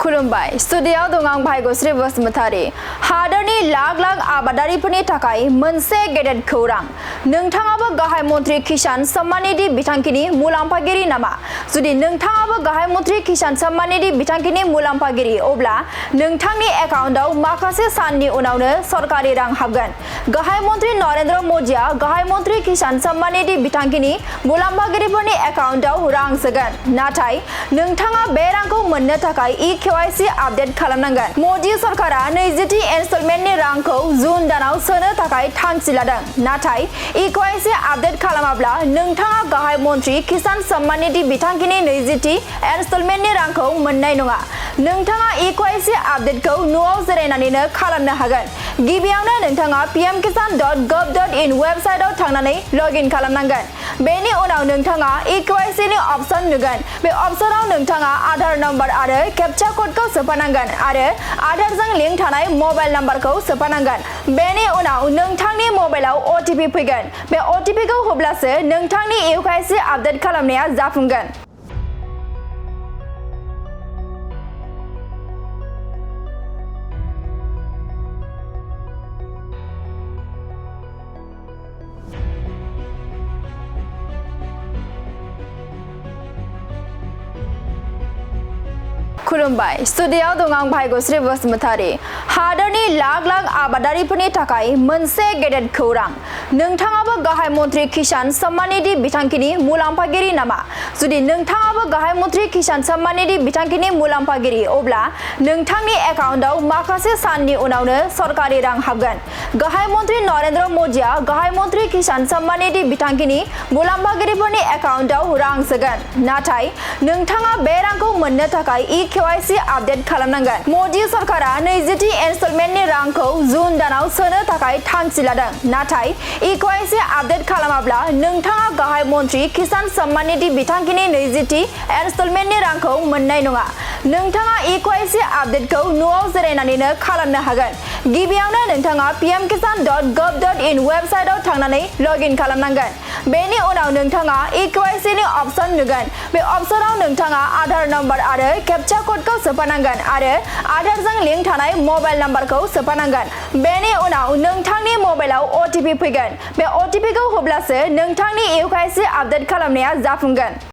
खुलुमबाय स्टुडियाव दं आं भाग्यश्री बसुमतारी हादोरनि लाख लाख आबादारिफोरनि थाखाय मोनसे गेदेर खौरां नोंथाङाबो गाहाय मन्त्रि किसान सम्मान निधि बिथांखिनि मुलाम्फागिरि नामा जुदि नोंथाङाबो गाहाय मन्त्रि किसान सम्मान निधि बिथांखिनि मुलाम्फागिरि अब्ला नोंथांनि एकाउन्टआव माखासे साननि उनावनो सरकारि रां हाबगोन गाहाय मन्त्रि नरेन्द्र मोदीआ गाहाय मन्त्रि किसान सम्मान निधि बिथांखिनि मुलाम्फागिरिफोरनि एकाउन्टआव रां सोगोन नाथाय नोंथाङा बे रांखौ मोननो थाखाय KYC आपडेट खालामनांगोन मोदी सरकारा 20थि इनस्टलमेन्टनि रांखौ जुन दानाव सोनो थाखाय थांखि लादों नाथाय KYC आपडेट खालामाब्ला नोंथाङा गाहाय मन्त्रि किसान सम्मान निधि बिथांखिनि 20थि इनस्टलमेन्टनि रांखौ मोननाय नङा नोंथाङा KYC आपडेटखौ न'आव जिरायनानैनो खालामनो हागोन गिबियावनो नोंथाङा pmkisan.gov.in वेबसाइटआव थांनानै लगइन खालामनांगोन बेनि उनाव नोंथाङा KYC नि अपसन नुगोन बे अपसनाव नोंथाङा आधार नम्बर आरो कैप्चा कोडखौ सोफानांगोन आरो आधारजों लिंक थानाय मबाइल नम्बरखौ सोफानांगोन बेनि उनाव नोंथांनि मबाइलाव OTP फैगोन बे OTP खौ होब्लासो नोंथांनि KYC आपडेट खालामनाया जाफुंगोन खुलुमबाय स्टुडियाव दं आं भाग्यश्री बसुमतारी हादोरनि लाख लाख आबादारिफोरनि थाखाय मोनसे गेदेर खौरां नोंथाङाबो गाहाय मन्त्रि किसान सम्मान निधि बिथांखिनि मुलाम्फागिरि नामा जुदि नोंथाङाबो गाहाय मन्त्रि किसान सम्मान निधि बिथांखिनि मुलाम्फागिरि अब्ला नोंथांनि एकाउन्टआव माखासे साननि उनावनो सरकारि रां हाबगोन गाहाय मन्त्रि नरेन्द्र मोदीआ गाहाय मन्त्रि किसान सम्मान निधि बिथांखिनि मुलाम्फागिरिफोरनि एकाउन्टआव रां सोगोन नाथाय नोंथाङा बे रांखौ मोननो थाखाय KYC आपडेट खालामनांगोन मोदी सरकारा 20थि इनस्टलमेन्टनि रांखौ जुन दानाव सोनो थाखाय थांखि लादों नाथाय KYC आपडेट खालामाब्ला नोंथाङा गाहाय मन्त्रि किसान सम्मान निधि बिथांखिनि 20थि इनस्टलमेन्टनि रांखौ मोननाय नङा नोंथाङा KYC आपडेटखौ न'आव जिरायनानैनो खालामनो हागोन गिबियावनो नोंथाङा pmkisan.gov.in वेबसाइटआव थांनानै लगइन खालामनांगोन बेनि उनाव नोंथाङा KYC नि अपसन नुगोन बे अपसनाव नोंथाङा आधार नम्बर आरो कैप्चा कोडखौ सोफानांगन आरो आधारजों लिंक थानाय मबाइल नम्बरखौ सोफानांगोन बेनि उनाव नोंथांनि मबाइलाव OTP फैगोन बे OTP खौ होब्लासो नोंथांनि KYC आपडेट खालामनाया जाफुंगोन